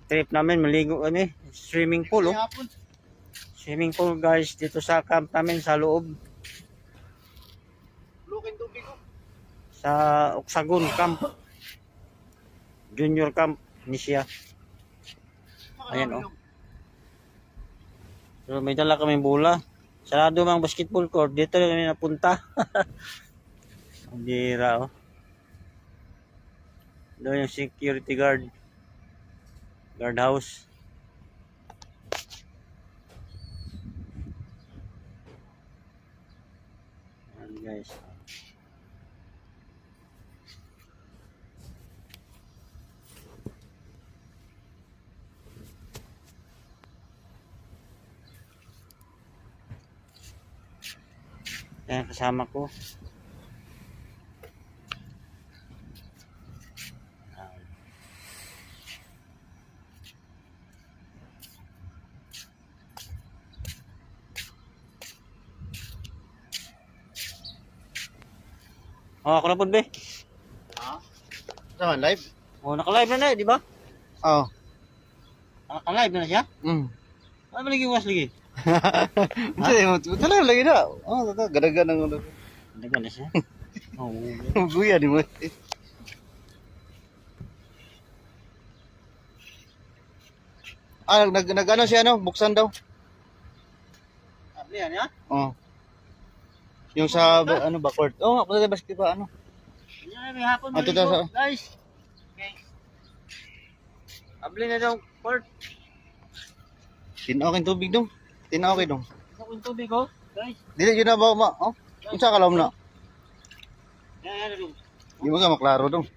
trip namin, maligo kami. Swimming pool, oh. Swimming pool, guys, dito sa camp namin, sa loob. Sa Oksagon Camp. Junior Camp, Nisya. Ayan, oh. So, may dala kaming bola. Sarado mang basketball court. Dito na kami napunta. Ang bira, oh. Doon yung security guard. Guard house. Ayan, guys. Ayan, kasama ko. Oh, ako na po, be. Ha? Saan, live? Oh, naka-live na di ba? Oo. Naka-live na siya? Ano ba naging was lagi? Hindi, talaga lagi na. Oo, gadagan ng ano. Gadagan na siya? Oo. Guya, di mo. Nag-ano siya, ano? Buksan daw. Ano yan, ya? Oo. Yung sa, ano ba, court. Oo, punta tayo basket pa, ano. Yan, may hapon Ito maligo, sa- guys. Okay. Abli na daw, court. Tinaw kang tubig dong. Tinaw kay dong. Ako yung tubig, oh. Guys. Dili yun na ba, ma? Oh, yung sa kalam na. Yan, yan, yan. Di mo ka maklaro dong.